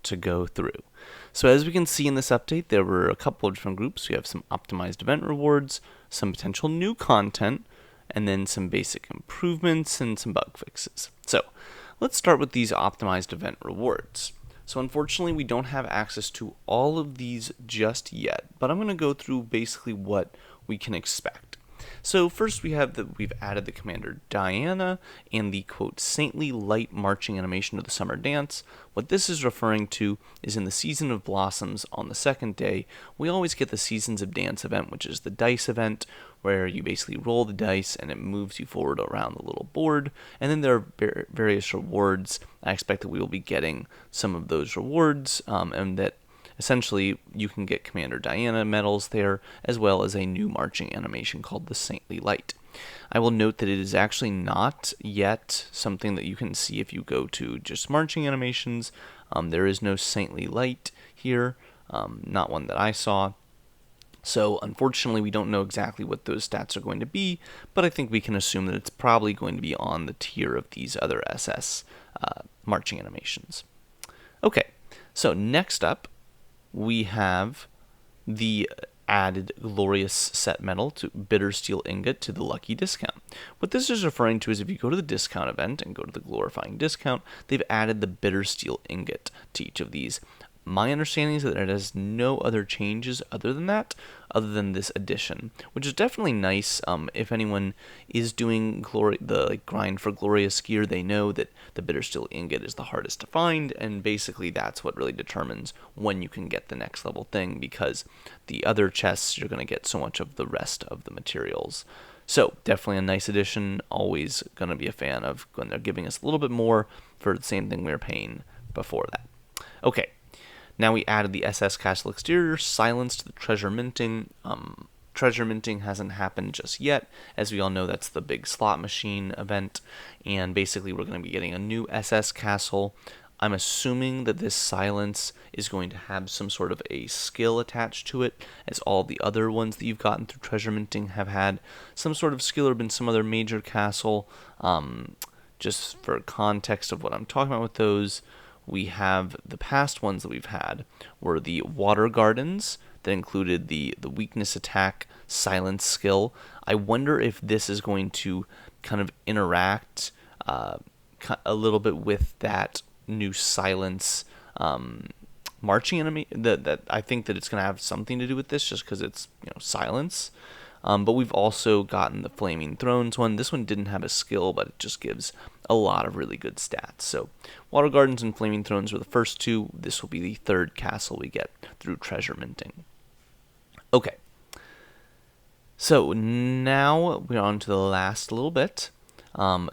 to go through. So as we can see in this update, there were a couple of different groups. We have some optimized event rewards, some potential new content, and then some basic improvements and some bug fixes. So let's start with these optimized event rewards. So unfortunately, we don't have access to all of these just yet, but I'm going to go through basically what we can expect. So first we've added the Commander Diana and the quote saintly light marching animation of the summer dance. What this is referring to is in the Season of Blossoms on the second day, we always get the Seasons of Dance event, which is the dice event, where you basically roll the dice and it moves you forward around the little board. And then there are various rewards. I expect that we will be getting some of those rewards, and that essentially, you can get Commander Diana medals there, as well as a new marching animation called the Saintly Light. I will note that it is actually not yet something that you can see if you go to just marching animations. There is no Saintly Light here, not one that I saw. So unfortunately, we don't know exactly what those stats are going to be, but I think we can assume that it's probably going to be on the tier of these other SS marching animations. Okay, so next up, we have the added Glorious Set Medal to Bitter Steel Ingot to the Lucky Discount. What this is referring to is if you go to the discount event and go to the Glorifying Discount, they've added the Bitter Steel Ingot to each of these. My understanding is that it has no other changes other than this addition, which is definitely nice. If anyone is doing the grind for glorious gear, they know that the bitter steel ingot is the hardest to find, and basically that's what really determines when you can get the next level thing, because the other chests you're going to get so much of the rest of the materials. So definitely a nice addition. Always going to be a fan of when they're giving us a little bit more for the same thing we were paying before that. Okay. Now we added the SS Castle Exterior Silence to the Treasure Minting. Treasure Minting hasn't happened just yet. As we all know, that's the big slot machine event. And basically, we're going to be getting a new SS Castle. I'm assuming that this Silence is going to have some sort of a skill attached to it, as all the other ones that you've gotten through Treasure Minting have had some sort of skill or been some other major castle. Just for context of what I'm talking about with those, we have the past ones that we've had were the Water Gardens that included the weakness attack silence skill. I wonder if this is going to kind of interact a little bit with that new silence marching enemy. That I think that it's going to have something to do with this, just because it's silence. But we've also gotten the Flaming Thrones one. This one didn't have a skill, but it just gives a lot of really good stats. So Water Gardens and Flaming Thrones were the first two. This will be the third castle we get through Treasure Minting. Okay. So now we're on to the last little bit.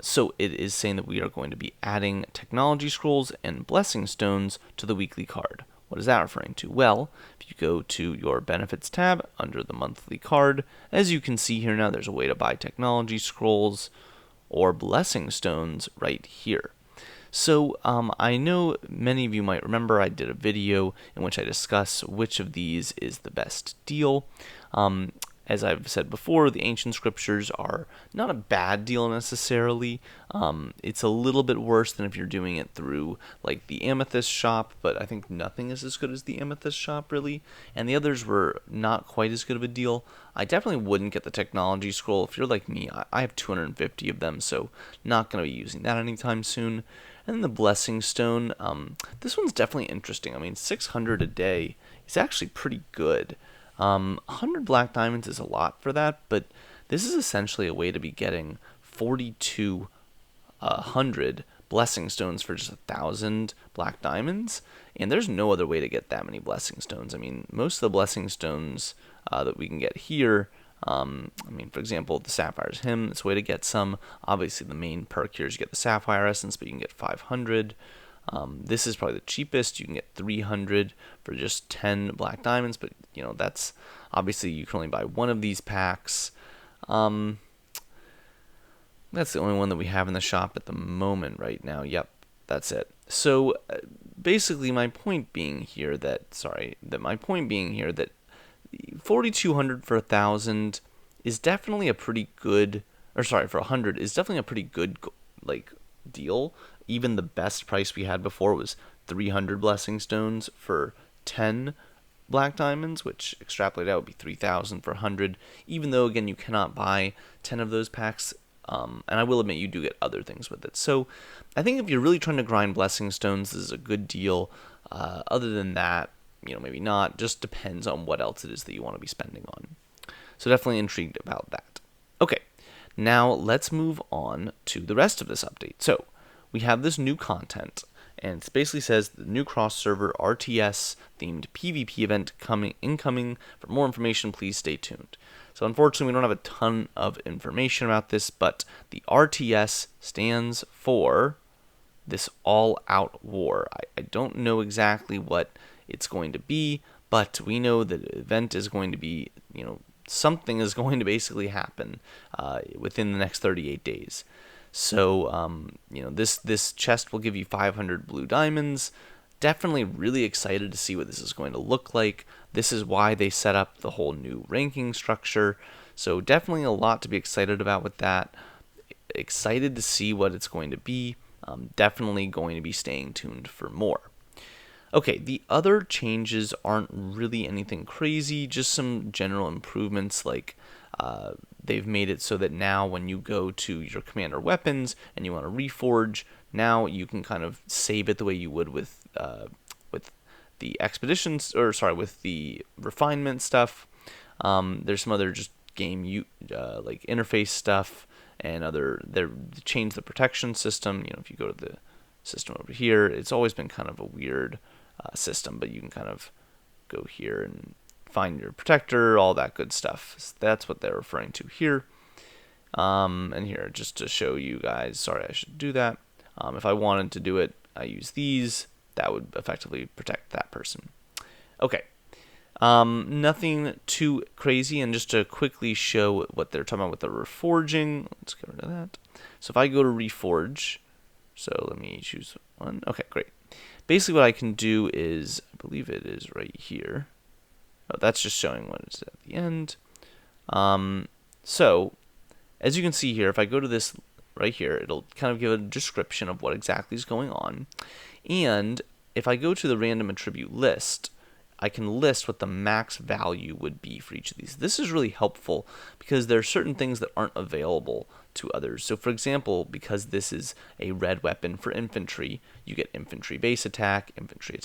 So it is saying that we are going to be adding Technology Scrolls and Blessing Stones to the weekly card. What is that referring to? Well, if you go to your Benefits tab under the monthly card, as you can see here now, there's a way to buy Technology Scrolls or Blessing Stones right here. So I know many of you might remember I did a video in which I discuss which of these is the best deal. As I've said before, the Ancient Scriptures are not a bad deal necessarily. It's a little bit worse than if you're doing it through like the Amethyst shop, but I think nothing is as good as the Amethyst shop really. And the others were not quite as good of a deal. I definitely wouldn't get the Technology Scroll. If you're like me, I have 250 of them, so not going to be using that anytime soon. And then the Blessing Stone, this one's definitely interesting. I mean, 600 a day is actually pretty good. 100 black diamonds is a lot for that, but this is essentially a way to be getting 4,200 blessing stones for just 1,000 black diamonds, and there's no other way to get that many blessing stones. I mean, most of the blessing stones that we can get here, for example, the Sapphire's Hymn, it's a way to get some. Obviously, the main perk here is you get the Sapphire Essence, but you can get 500. This is probably the cheapest. You can get 300 for just 10 black diamonds, but that's obviously you can only buy one of these packs. That's the only one that we have in the shop at the moment right now. Yep, that's it. So basically my point being here that 4,200 for 1,000 is definitely a pretty good, for 100 is definitely a pretty good deal. Even the best price we had before was 300 blessing stones for 10 black diamonds, which extrapolated out would be 3,000 for 100, even though, again, you cannot buy 10 of those packs. And I will admit you do get other things with it. So I think if you're really trying to grind blessing stones, this is a good deal. Other than that, maybe not. Just depends on what else it is that you want to be spending on. So definitely intrigued about that. Okay, now let's move on to the rest of this update. So we have this new content, and it basically says the new cross-server RTS themed PvP event incoming. For more information, please stay tuned. So unfortunately, we don't have a ton of information about this, but the RTS stands for this all-out war. I don't know exactly what it's going to be, but we know that the event is going to be, something is going to basically happen within the next 38 days. So, this chest will give you 500 blue diamonds. Definitely really excited to see what this is going to look like. This is why they set up the whole new ranking structure. So definitely a lot to be excited about with that. Excited to see what it's going to be. Definitely going to be staying tuned for more. Okay, the other changes aren't really anything crazy, just some general improvements, like they've made it so that now when you go to your commander weapons and you want to reforge, now you can kind of save it the way you would with the expeditions, with the refinement stuff. There's some other just game like interface stuff, and they changed the protection system. If you go to the system over here, it's always been kind of a weird system, but you can kind of go here and find your protector, all that good stuff. So that's what they're referring to here. And here, just to show you guys, sorry, I should do that. If I wanted to do it, I use these. That would effectively protect that person. Okay. Nothing too crazy, and just to quickly show what they're talking about with the reforging, let's get rid of that. So if I go to reforge, so let me choose one. Okay, great. Basically what I can do is, I believe it is right here. Oh, that's just showing what it's at the end. So, as you can see here, if I go to this right here, it'll kind of give a description of what exactly is going on. And if I go to the random attribute list, I can list what the max value would be for each of these. This is really helpful because there are certain things that aren't available to others. So for example, because this is a red weapon for infantry, you get infantry base attack, infantry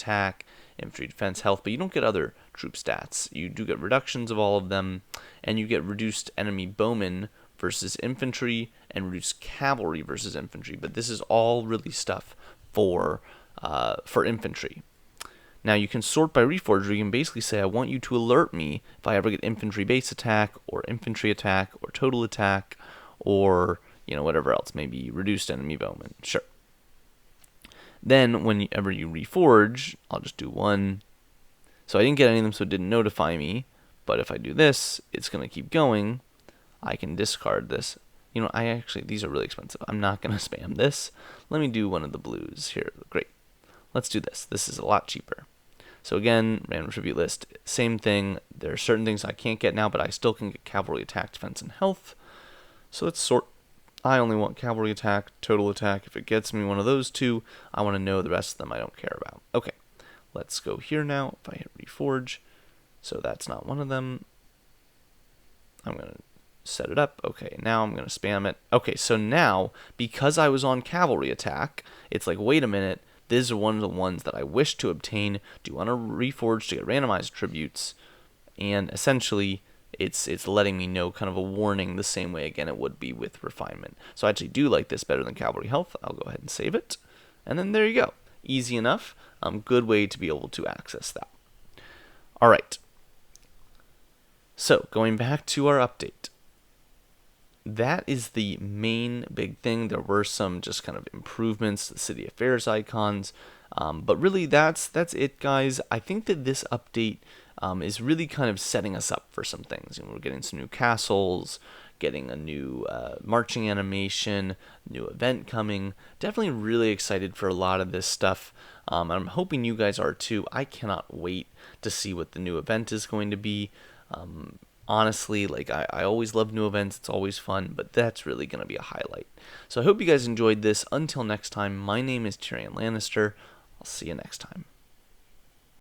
defense health, but you don't get other troop stats. You do get reductions of all of them, and you get reduced enemy bowmen versus infantry and reduced cavalry versus infantry, but this is all really stuff for infantry. Now you can sort by reforge, where you can basically say, I want you to alert me if I ever get infantry base attack, or infantry attack, or total attack, or whatever else, maybe reduced enemy bowmen. Sure. Then whenever you reforge, I'll just do one. So I didn't get any of them, so it didn't notify me. But if I do this, it's going to keep going. I can discard this. These are really expensive. I'm not going to spam this. Let me do one of the blues here. Great. Let's do this. This is a lot cheaper. So again, random tribute list, same thing. There are certain things I can't get now, but I still can get cavalry attack, defense, and health. So let's sort. I only want cavalry attack, total attack. If it gets me one of those two, I want to know the rest of them I don't care about. Okay, let's go here now. If I hit reforge, so that's not one of them. I'm going to set it up. Okay, now I'm going to spam it. Okay, so now, because I was on cavalry attack, it's like, wait a minute, these are one of the ones that I wish to obtain. Do you want to reforge to get randomized attributes? And essentially, it's letting me know kind of a warning the same way, again, it would be with refinement. So I actually do like this better than cavalry health. I'll go ahead and save it. And then there you go. Easy enough. Good way to be able to access that. All right. So going back to our update. That is the main big thing. There were some just kind of improvements to the city affairs icons, but really that's it, guys. I think that this update is really kind of setting us up for some things. We're getting some new castles, getting a new marching animation, new event coming. Definitely really excited for a lot of this stuff. I'm hoping you guys are too. I cannot wait to see what the new event is going to be. Honestly, I always love new events. It's always fun, but that's really going to be a highlight. So I hope you guys enjoyed this. Until next time, my name is TyrionLanstr. I'll see you next time.